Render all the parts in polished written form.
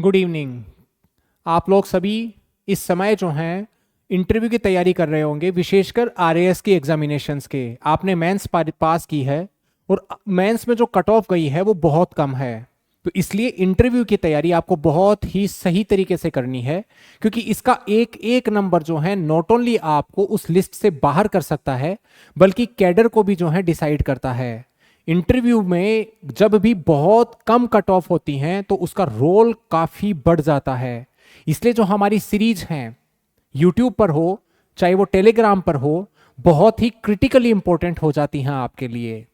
Good evening. आप लोग सभी इस समय जो हैं इंटरव्यू की तैयारी कर रहे होंगे, विशेषकर आरएएस की एग्जामिनेशंस के। आपने मेंस पास की है और मेंस में जो कट ऑफ गई है वो बहुत कम है। तो इसलिए इंटरव्यू की तैयारी आपको बहुत ही सही तरीके से करनी है, क्योंकि इसका एक एक नंबर जो है नॉट ओनली आपको उस लिस्ट से बाहर कर सकता है, बल्कि कैडर को भी जो है डिसाइड करता है। इंटरव्यू में जब भी बहुत कम कट ऑफ होती हैं तो उसका रोल काफी बढ़ जाता है। इसलिए जो हमारी सीरीज हैं, यूट्यूब पर हो चाहे वो टेलीग्राम पर हो, बहुत ही क्रिटिकली इंपॉर्टेंट हो जाती हैं आपके लिए।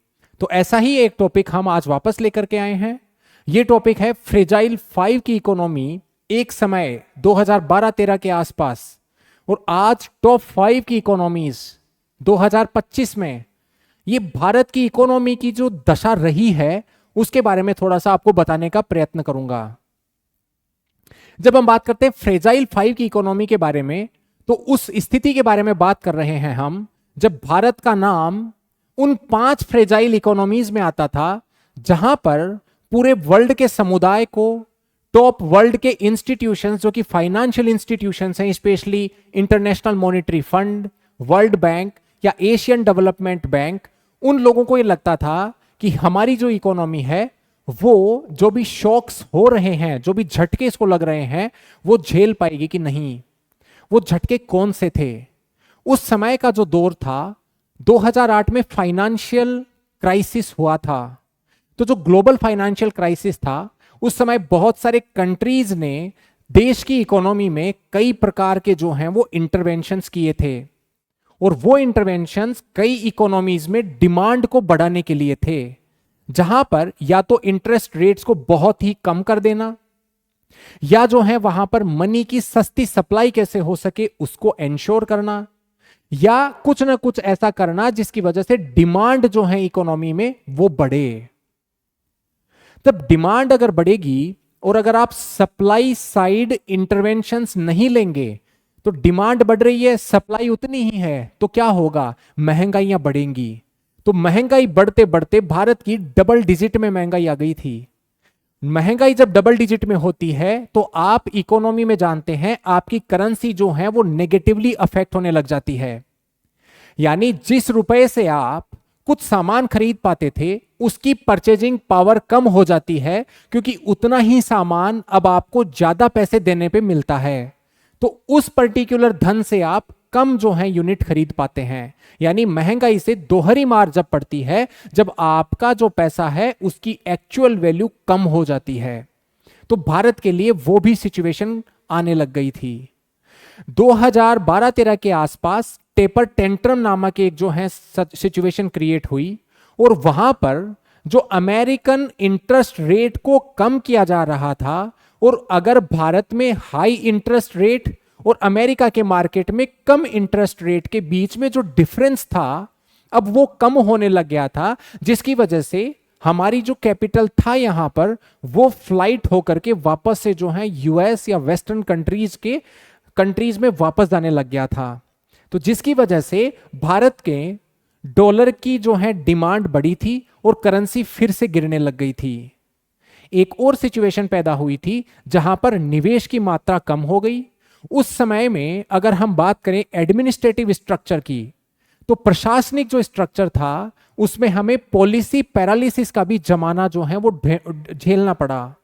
तो ऐसा ही एक टॉपिक हम आज वापस लेकर के आए हैं। ये टॉपिक है फ्रेजाइल 5 की इकोनॉमी एक समय 2012-13 के आसपास, और आज टॉप 5 की इकोनॉमीज 2025 में। ये भारत की इकोनॉमी की जो दशा रही है उसके बारे में थोड़ा सा आपको बताने का प्रयत्न करूंगा। जब हम बात करते हैं फ्रेजाइल 5 की इकोनॉमी के बारे में, तो उस स्थिति के बारे में बात कर रहे हैं हम जब भारत का नाम उन 5 फ्रेजाइल इकोनॉमीज में आता था जहां पर पूरे वर्ल्ड के समुदाय को, टॉप वर्ल्ड के इंस्टीट्यूशंस जो कि फाइनेंशियल इंस्टीट्यूशंस हैं, specially international monetary fund, world bank या एशियन डेवलपमेंट बैंक, उन लोगों को ये लगता था कि हमारी जो इकोनॉमी है वो जो भी शॉक्स हो रहे हैं, जो भी झटके इसको लग रहे हैं, वो झेल पाएगी कि नहीं। वो झटके कौन से थे? उस समय का जो दौर था, 2008 में फाइनेंशियल क्राइसिस हुआ था। तो जो ग्लोबल फाइनेंशियल क्राइसिस था, उस समय बहुत सारे कंट्रीज ने देश की इकोनॉमी में कई प्रकार के जो हैं वो इंटरवेंशंस किए थे, और वो इंटरवेंशंस कई इकोनॉमीज में डिमांड को बढ़ाने के लिए थे, जहां पर या तो इंटरेस्ट रेट्स को बहुत ही कम कर देना, या जो है वहां पर मनी की सस्ती सप्लाई कैसे हो सके उसको एंश्योर करना, या कुछ ना कुछ ऐसा करना जिसकी वजह से डिमांड जो है इकोनॉमी में वो बढ़े। तब डिमांड अगर बढ़ेगी और अगर आप सप्लाई साइड इंटरवेंशंस नहीं लेंगे, तो डिमांड बढ़ रही है, सप्लाई उतनी ही है, तो क्या होगा? महंगाइयां बढ़ेंगी। तो महंगाई बढ़ते बढ़ते भारत की डबल डिजिट में महंगाई आ गई थी। महंगाई जब डबल डिजिट में होती है तो आप इकोनॉमी में जानते हैं आपकी करेंसी जो है वो नेगेटिवली अफेक्ट होने लग जाती है। यानी जिस रुपए से आप कुछ सामान खरीद पाते थे उसकी परचेजिंग पावर कम हो जाती है, क्योंकि उतना ही सामान अब आपको ज्यादा पैसे देने पे मिलता है। तो उस पर्टिकुलर धन से आप कम जो है यूनिट खरीद पाते हैं। यानी महंगाई से दोहरी मार जब पड़ती है, जब आपका जो पैसा है उसकी एक्चुअल वैल्यू कम हो जाती है। तो भारत के लिए वो भी सिचुएशन आने लग गई थी। 2012-13 के आसपास टेपर टेंट्रम नामक एक जो है सिचुएशन क्रिएट हुई, और वहां पर जो अमेरिकन इंटरेस्ट रेट को कम किया जा रहा था, और अगर भारत में हाई इंटरेस्ट रेट और अमेरिका के मार्केट में कम इंटरेस्ट रेट के बीच में जो डिफरेंस था, अब वो कम होने लग गया था, जिसकी वजह से हमारी जो कैपिटल था यहां पर वो फ्लाइट होकर के वापस से जो है यूएस या वेस्टर्न कंट्रीज में वापस जाने लग गया था। तो जिसकी वजह से भारत के डॉलर की जो है डिमांड बढ़ी थी और करेंसी फिर से गिरने लग गई थी। एक और सिचुएशन पैदा हुई थी जहां पर निवेश की मात्रा कम हो गई। उस समय में अगर हम बात करें एडमिनिस्ट्रेटिव स्ट्रक्चर की, तो प्रशासनिक जो स्ट्रक्चर था उसमें हमें पॉलिसी पैरालिसिस का भी जमाना जो है वो झेलना पड़ा।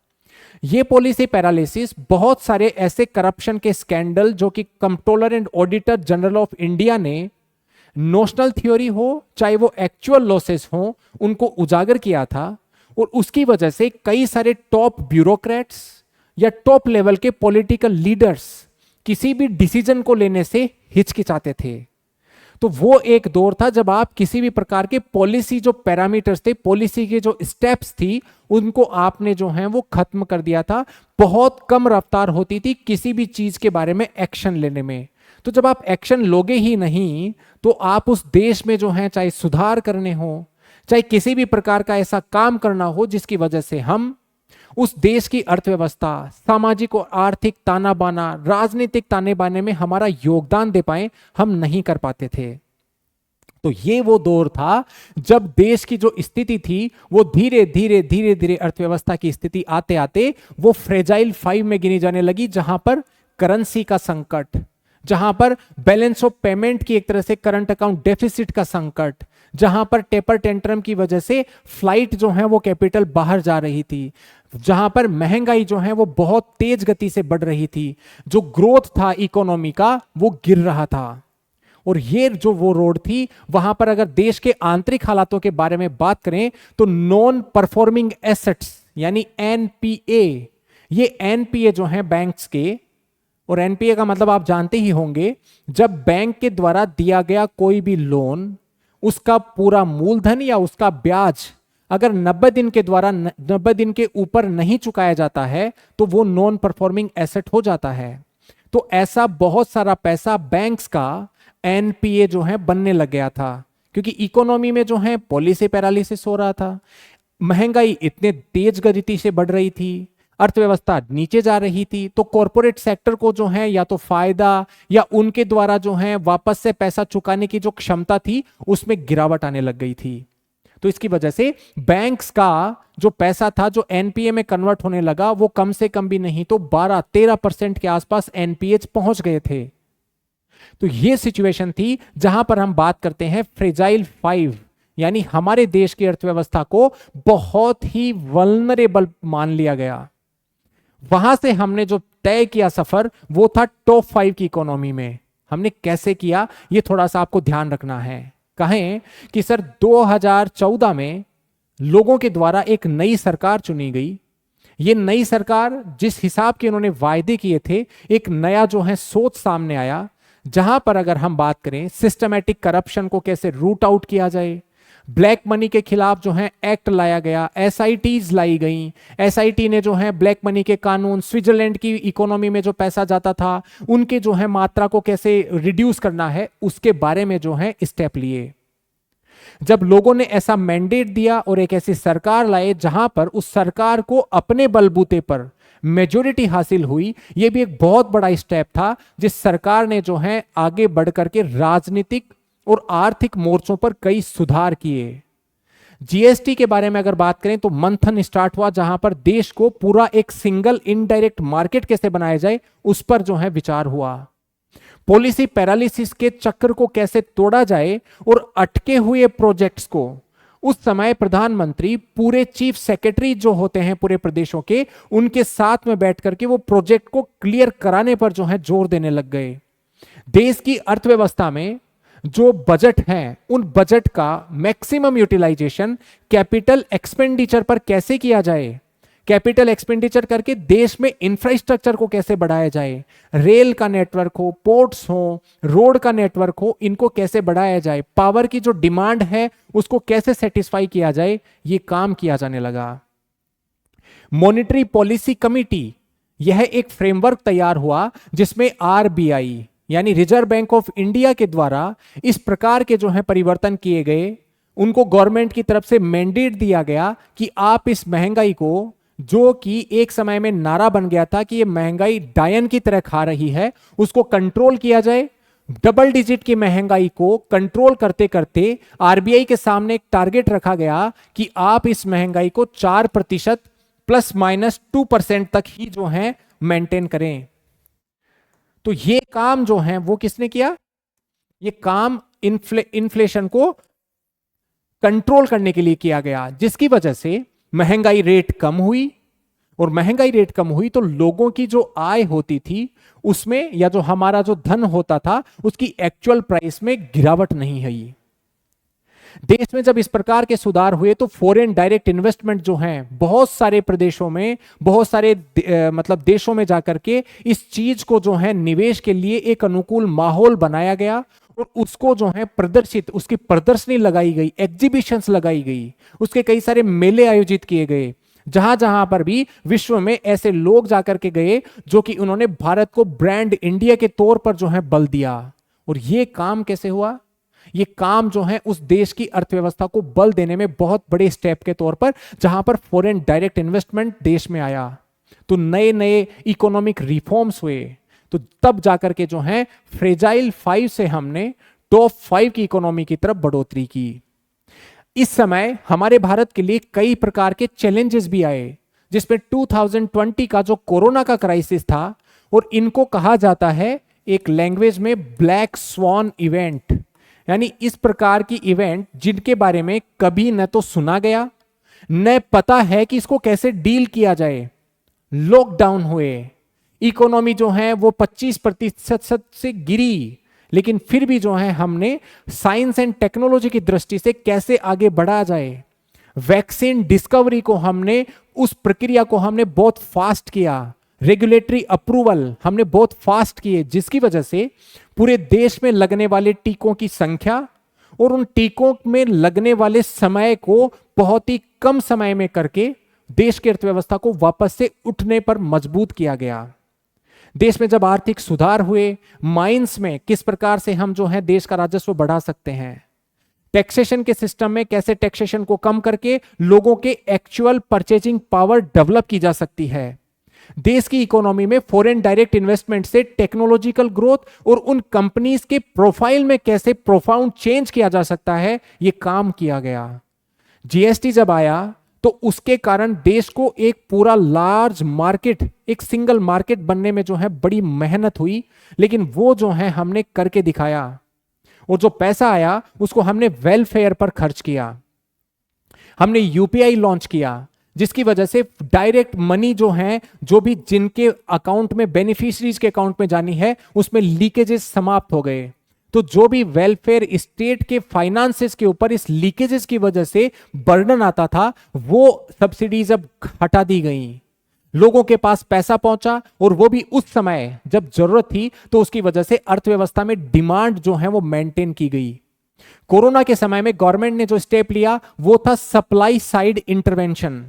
ये पॉलिसी पैरालिसिस बहुत सारे ऐसे करप्शन के स्कैंडल जो कि controller and auditor general of India ने नोशनल थ्योरी हो चाहे वो एक्चुअल लॉसेस हो उनको उजागर किया था, और उसकी वजह से कई सारे टॉप ब्यूरोक्रेट्स या टॉप लेवल के पॉलिटिकल लीडर्स किसी भी डिसीजन को लेने से हिचकिचाते थे। तो वो एक दौर था जब आप किसी भी प्रकार के पॉलिसी जो पैरामीटर्स थे, पॉलिसी के जो स्टेप्स थी, उनको आपने जो है वो खत्म कर दिया था। बहुत कम रफ्तार होती थी किसी भी चीज के बारे में एक्शन लेने में। तो जब आप एक्शन लोगे ही नहीं, तो आप उस देश में जो है चाहे सुधार करने हो, चाहे किसी भी प्रकार का ऐसा काम करना हो जिसकी वजह से हम उस देश की अर्थव्यवस्था, सामाजिक और आर्थिक ताना बाना, राजनीतिक ताने बाने में हमारा योगदान दे पाए, हम नहीं कर पाते थे। तो ये वो दौर था जब देश की जो स्थिति थी वो धीरे धीरे धीरे धीरे अर्थव्यवस्था की स्थिति आते आते वो फ्रेजाइल 5 में गिनी जाने लगी, जहां पर करेंसी का संकट, जहां पर बैलेंस ऑफ पेमेंट की एक तरह से करंट अकाउंट डेफिसिट का संकट, जहां पर टेपर टेंट्रम की वजह से फ्लाइट जो है वो कैपिटल बाहर जा रही थी, जहां पर महंगाई जो है वो बहुत तेज गति से बढ़ रही थी, जो ग्रोथ था इकोनॉमी का वो गिर रहा था। और ये जो वो रोड थी, वहां पर अगर देश के आंतरिक हालातों के बारे में बात करें तो नॉन परफॉर्मिंग एसेट्स यानी एनपीए, ये एनपीए जो है बैंक्स के, और एनपीए का मतलब आप जानते ही होंगे, जब बैंक के द्वारा दिया गया कोई भी लोन, उसका पूरा मूलधन या उसका ब्याज अगर 90 दिन के द्वारा 90 दिन के ऊपर नहीं चुकाया जाता है तो वो नॉन परफॉर्मिंग एसेट हो जाता है। तो ऐसा बहुत सारा पैसा बैंक्स का एनपीए जो है बनने लग गया था, क्योंकि इकोनॉमी में जो है पॉलिसी पैरालिसिस हो रहा था, महंगाई इतने तेज गति से बढ़ रही थी, अर्थव्यवस्था नीचे जा रही थी, तो कॉरपोरेट सेक्टर को जो है या तो फायदा या उनके द्वारा जो है वापस से पैसा चुकाने की जो क्षमता थी उसमें गिरावट आने लग गई थी। तो इसकी वजह से बैंक्स का जो पैसा था जो एनपीए में कन्वर्ट होने लगा वो कम से कम भी नहीं तो 12-13% के आसपास एनपीए पहुंच गए थे। तो ये सिचुएशन थी जहां पर हम बात करते हैं फ्रेजाइल 5, यानी हमारे देश की अर्थव्यवस्था को बहुत ही वल्नरेबल मान लिया गया। वहां से हमने जो तय किया सफर वो था टॉप 5 की इकोनॉमी में। हमने कैसे किया ये थोड़ा सा आपको ध्यान रखना है। कहें कि सर 2014 में लोगों के द्वारा एक नई सरकार चुनी गई। ये नई सरकार जिस हिसाब के उन्होंने वायदे किए थे, एक नया जो है सोच सामने आया, जहां पर अगर हम बात करें सिस्टमैटिक करप्शन को कैसे रूट आउट किया जाए, ब्लैक मनी के खिलाफ जो है एक्ट लाया गया, एसआईटीज लाई गई, एसआईटी ने जो है ब्लैक मनी के कानून, स्विट्जरलैंड की इकोनॉमी में जो पैसा जाता था उनके जो है मात्रा को कैसे रिड्यूस करना है उसके बारे में जो है स्टेप लिए। जब लोगों ने ऐसा मैंडेट दिया और एक ऐसी सरकार लाए जहां पर उस सरकार को अपने बलबूते पर मेजोरिटी हासिल हुई, यह भी एक बहुत बड़ा स्टेप था जिस सरकार ने जो है आगे बढ़ करके राजनीतिक और आर्थिक मोर्चों पर कई सुधार किए। जीएसटी के बारे में अगर बात करें तो मंथन स्टार्ट हुआ जहां पर देश को पूरा एक सिंगल इनडायरेक्ट मार्केट कैसे बनाया जाए उस पर जो है विचार हुआ। पॉलिसी पैरालिसिस के चक्र को कैसे तोड़ा जाए और अटके हुए प्रोजेक्ट्स को उस समय प्रधानमंत्री पूरे चीफ सेक्रेटरी जो होते हैं पूरे प्रदेशों के, उनके साथ में बैठ करके वो प्रोजेक्ट को क्लियर कराने पर जो है जोर देने लग गए। देश की अर्थव्यवस्था में जो बजट है उन बजट का मैक्सिमम यूटिलाइजेशन कैपिटल एक्सपेंडिचर पर कैसे किया जाए, कैपिटल एक्सपेंडिचर करके देश में इंफ्रास्ट्रक्चर को कैसे बढ़ाया जाए, रेल का नेटवर्क हो, पोर्ट्स हो, रोड का नेटवर्क हो, इनको कैसे बढ़ाया जाए, पावर की जो डिमांड है उसको कैसे सेटिस्फाई किया जाए, ये काम किया जाने लगा। मॉनेटरी पॉलिसी कमिटी, यह एक फ्रेमवर्क तैयार हुआ जिसमें आरबीआई यानी रिजर्व बैंक ऑफ इंडिया के द्वारा इस प्रकार के जो है परिवर्तन किए गए। उनको गवर्नमेंट की तरफ से मैंडेट दिया गया कि आप इस महंगाई को, जो कि एक समय में नारा बन गया था कि ये महंगाई डायन की तरह खा रही है, उसको कंट्रोल किया जाए। डबल डिजिट की महंगाई को कंट्रोल करते करते आरबीआई के सामने एक टारगेट रखा गया कि आप इस महंगाई को 4% ±2% तक ही जो है मेंटेन करें। तो ये काम जो है वो किसने किया? ये काम इन्फ्लेशन को कंट्रोल करने के लिए किया गया, जिसकी वजह से महंगाई रेट कम हुई। और महंगाई रेट कम हुई तो लोगों की जो आय होती थी उसमें, या जो हमारा जो धन होता था उसकी एक्चुअल प्राइस में गिरावट नहीं हुई। देश में जब इस प्रकार के सुधार हुए तो फॉरेन डायरेक्ट इन्वेस्टमेंट जो है बहुत सारे प्रदेशों में, बहुत सारे मतलब देशों में जाकर के इस चीज को जो है निवेश के लिए एक अनुकूल माहौल बनाया गया और उसको जो है प्रदर्शित, उसकी प्रदर्शनी लगाई गई, एग्जीबिशंस लगाई गई, उसके कई सारे मेले आयोजित किए गए, जहां जहां पर भी विश्व में ऐसे लोग जाकर के गए जो कि उन्होंने भारत को ब्रांड इंडिया के तौर पर जो है बल दिया। और ये काम कैसे हुआ? ये काम जो है उस देश की अर्थव्यवस्था को बल देने में बहुत बड़े स्टेप के तौर पर, जहां पर फॉरेन डायरेक्ट इन्वेस्टमेंट देश में आया तो नए नए इकोनॉमिक रिफॉर्म्स हुए। तो तब जाकर के जो है फ्रेजाइल 5 से हमने टॉप 5 की इकोनॉमी की तरफ बढ़ोतरी की। इस समय हमारे भारत के लिए कई प्रकार के चैलेंजेस भी आए, जिसमें 2020 का जो कोरोना का क्राइसिस था, और इनको कहा जाता है एक लैंग्वेज में ब्लैक स्वॉन इवेंट, यानी इस प्रकार की इवेंट जिनके बारे में कभी न तो सुना गया, न पता है कि इसको कैसे डील किया जाए। लॉकडाउन हुए, इकोनॉमी जो है वो 25% से गिरी, लेकिन फिर भी जो है हमने साइंस एंड टेक्नोलॉजी की दृष्टि से कैसे आगे बढ़ा जाए, वैक्सीन डिस्कवरी को हमने, उस प्रक्रिया को हमने बहुत फास्ट किया, रेगुलेटरी अप्रूवल हमने बहुत फास्ट किए, जिसकी वजह से पूरे देश में लगने वाले टीकों की संख्या और उन टीकों में लगने वाले समय को बहुत ही कम समय में करके देश की अर्थव्यवस्था को वापस से उठने पर मजबूत किया गया। देश में जब आर्थिक सुधार हुए, माइंस में किस प्रकार से हम जो है देश का राजस्व बढ़ा सकते हैं, टैक्सेशन के सिस्टम में कैसे टैक्सेशन को कम करके लोगों के एक्चुअल परचेजिंग पावर डेवलप की जा सकती है, देश की इकोनॉमी में फॉरेन डायरेक्ट इन्वेस्टमेंट से टेक्नोलॉजिकल ग्रोथ और उन कंपनीज के प्रोफाइल में कैसे प्रोफाउंड चेंज किया जा सकता है, यह काम किया गया। जीएसटी जब आया तो उसके कारण देश को एक पूरा लार्ज मार्केट, एक सिंगल मार्केट बनने में जो है बड़ी मेहनत हुई, लेकिन वो जो है हमने करके दिखाया, और जो पैसा आया उसको हमने वेलफेयर पर खर्च किया। हमने यूपीआई लॉन्च किया, जिसकी वजह से डायरेक्ट मनी जो है, जो भी जिनके अकाउंट में, बेनिफिशियरीज के अकाउंट में जानी है, उसमें लीकेजेस समाप्त हो गए। तो जो भी वेलफेयर स्टेट के फाइनेंसेस के ऊपर इस लीकेजेस की वजह से बर्डन आता था, वो सब्सिडीज अब हटा दी गई, लोगों के पास पैसा पहुंचा, और वो भी उस समय जब जरूरत थी, तो उसकी वजह से अर्थव्यवस्था में डिमांड जो है वो मेंटेन की गई। कोरोना के समय में गवर्नमेंट ने जो स्टेप लिया वो था सप्लाई साइड इंटरवेंशन,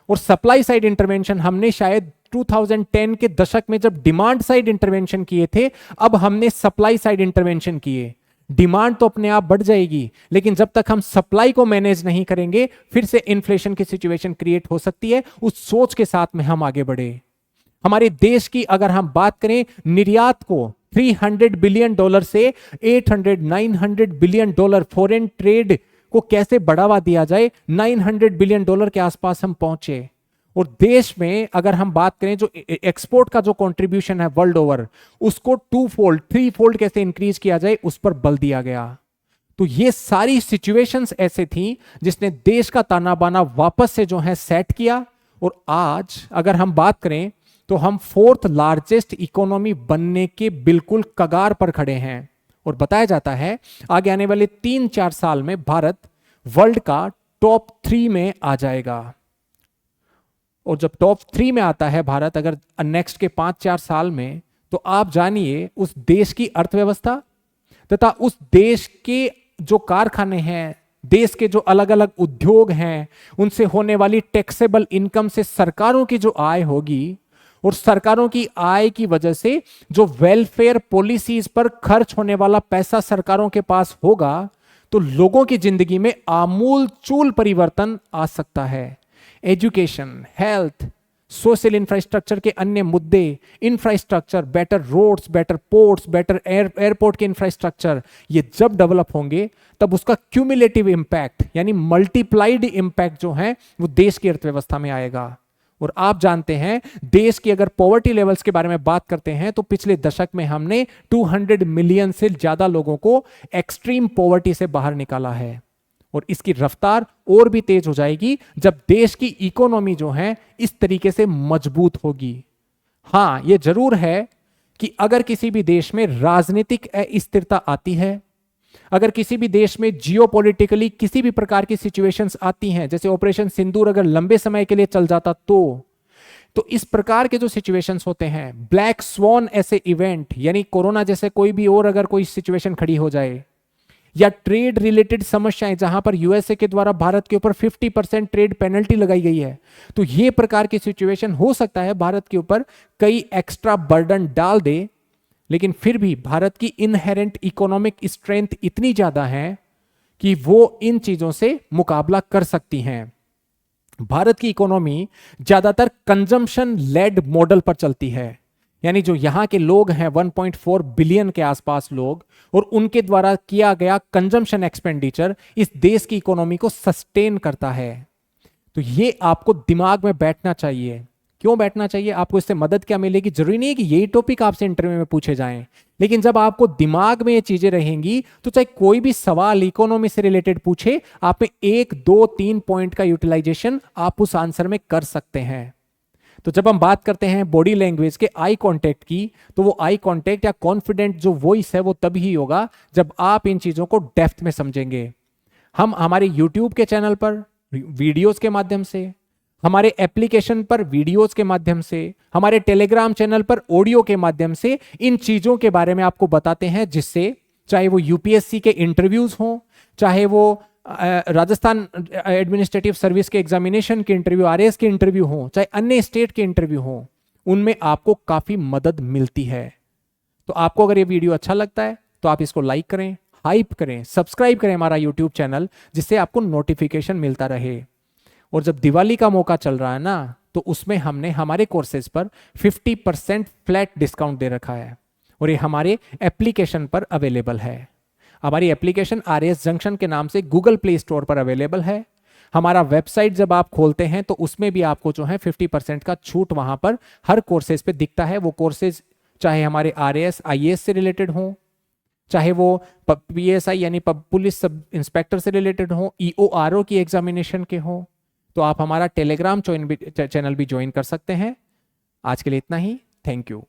और सप्लाई साइड इंटरवेंशन हमने शायद 2010 के दशक में जब डिमांड साइड इंटरवेंशन किए थे, अब हमने सप्लाई साइड इंटरवेंशन किए। डिमांड तो अपने आप बढ़ जाएगी, लेकिन जब तक हम सप्लाई को मैनेज नहीं करेंगे, फिर से इन्फ्लेशन की सिचुएशन क्रिएट हो सकती है। उस सोच के साथ में हम आगे बढ़े। हमारे देश की अगर हम बात करें, निर्यात को $300 बिलियन से $800-900 बिलियन फॉरेन ट्रेड को कैसे बढ़ावा दिया जाए, $900 बिलियन के आसपास हम पहुंचे। और देश में अगर हम बात करें, जो एक्सपोर्ट का जो कंट्रीब्यूशन है वर्ल्ड ओवर, उसको 2-fold 3-fold कैसे इंक्रीज किया जाए, उस पर बल दिया गया। तो ये सारी सिचुएशंस ऐसे थी जिसने देश का ताना बाना वापस से जो है सेट किया। और आज अगर हम बात करें तो हम 4th लार्जेस्ट इकोनॉमी बनने के बिल्कुल कगार पर खड़े हैं, और बताया जाता है आगे आने वाले 3-4 साल में भारत वर्ल्ड का टॉप 3 में आ जाएगा। और जब टॉप 3 में आता है भारत अगर नेक्स्ट के 5-4 साल में, तो आप जानिए उस देश की अर्थव्यवस्था तथा उस देश के जो कारखाने हैं, देश के जो अलग अलग उद्योग हैं, उनसे होने वाली टैक्सेबल इनकम से सरकारों की जो आय होगी, और सरकारों की आय की वजह से जो वेलफेयर पॉलिसीज पर खर्च होने वाला पैसा सरकारों के पास होगा, तो लोगों की जिंदगी में आमूल चूल परिवर्तन आ सकता है। एजुकेशन, हेल्थ, सोशल इंफ्रास्ट्रक्चर के अन्य मुद्दे, infrastructure, better roads, better ports, better airport के इंफ्रास्ट्रक्चर, ये जब डेवलप होंगे तब उसका क्यूमुलेटिव इंपैक्ट यानी मल्टीप्लाइड इंपैक्ट जो है वो देश की अर्थव्यवस्था में आएगा। और आप जानते हैं देश की अगर पॉवर्टी लेवल्स के बारे में बात करते हैं तो पिछले दशक में हमने 200 मिलियन से ज्यादा लोगों को एक्सट्रीम पॉवर्टी से बाहर निकाला है, और इसकी रफ्तार और भी तेज हो जाएगी जब देश की इकोनॉमी जो है इस तरीके से मजबूत होगी। हां, यह जरूर है कि अगर किसी भी देश में राजनीतिक अस्थिरता आती है, अगर किसी भी देश में जियोपॉलिटिकली किसी भी प्रकार की सिचुएशंस आती हैं, जैसे ऑपरेशन सिंदूर अगर लंबे समय के लिए चल जाता तो इस प्रकार के जो सिचुएशंस होते हैं, ब्लैक स्वॉन ऐसे इवेंट यानी कोरोना जैसे कोई भी और अगर कोई सिचुएशन खड़ी हो जाए, या ट्रेड रिलेटेड समस्याएं जहां पर यूएसए के द्वारा भारत के ऊपर 50% ट्रेड पेनल्टी लगाई गई है, तो ये प्रकार की सिचुएशन हो सकता है भारत के ऊपर कई एक्स्ट्रा बर्डन डाल दे। लेकिन फिर भी भारत की इनहेरेंट इकोनॉमिक स्ट्रेंथ इतनी ज्यादा है कि वो इन चीजों से मुकाबला कर सकती हैं। भारत की इकोनॉमी ज्यादातर कंजम्पशन लेड मॉडल पर चलती है, यानी जो यहाँ के लोग हैं 1.4 बिलियन के आसपास लोग, और उनके द्वारा किया गया कंजम्पशन एक्सपेंडिचर इस देश की इकोनॉमी को सस्टेन करता है। तो ये आपको दिमाग में बैठना चाहिए। क्यों बैठना चाहिए? आपको इससे मदद क्या मिलेगी? जरूरी नहीं है कि यही टॉपिक आपसे इंटरव्यू में पूछे जाएं, लेकिन जब आपको दिमाग में ये चीजें रहेंगी तो चाहे कोई भी सवाल इकोनॉमी से रिलेटेड पूछे, आप में 1 2 3 पॉइंट का यूटिलाइजेशन आप उस आंसर में कर सकते हैं। तो जब हम बात करते हैं बॉडी लैंग्वेज के आई कांटेक्ट की, तो वो आई कांटेक्ट या कॉन्फिडेंट जो वॉइस है वो तभी होगा जब आप इन चीजों को डेप्थ में समझेंगे। हम हमारे यूट्यूब के चैनल पर वीडियोस के माध्यम से, हमारे एप्लीकेशन पर वीडियोस के माध्यम से, हमारे टेलीग्राम चैनल पर ऑडियो के माध्यम से इन चीजों के बारे में आपको बताते हैं, जिससे चाहे वो यूपीएससी के इंटरव्यूज हों, चाहे वो राजस्थान एडमिनिस्ट्रेटिव सर्विस के एग्जामिनेशन के इंटरव्यू, आरएएस के इंटरव्यू हों, चाहे अन्य स्टेट के इंटरव्यू हों, उनमें आपको काफी मदद मिलती है। तो आपको अगर ये वीडियो अच्छा लगता है तो आप इसको लाइक करें, हाइप करें, सब्सक्राइब करें हमारा यूट्यूब चैनल, जिससे आपको नोटिफिकेशन मिलता रहे। और जब दिवाली का मौका चल रहा है ना, तो उसमें हमने हमारे कोर्सेज पर 50% फ्लैट डिस्काउंट दे रखा है, और ये हमारे एप्लीकेशन पर अवेलेबल है। हमारी एप्लीकेशन आरएएस जंक्शन के नाम से गूगल प्ले स्टोर पर अवेलेबल है। हमारा वेबसाइट जब आप खोलते हैं तो उसमें भी आपको जो है 50% का छूट वहां पर हर कोर्सेज पे दिखता है। वो कोर्सेज चाहे हमारे आरएएस आईएएस से रिलेटेड हो, चाहे वो पीएसआई यानी पुलिस सब इंस्पेक्टर से रिलेटेड हो, ईओआरओ की एग्जामिनेशन के हो, तो आप हमारा टेलीग्राम चैनल भी ज्वाइन कर सकते हैं। आज के लिए इतना ही। Thank you.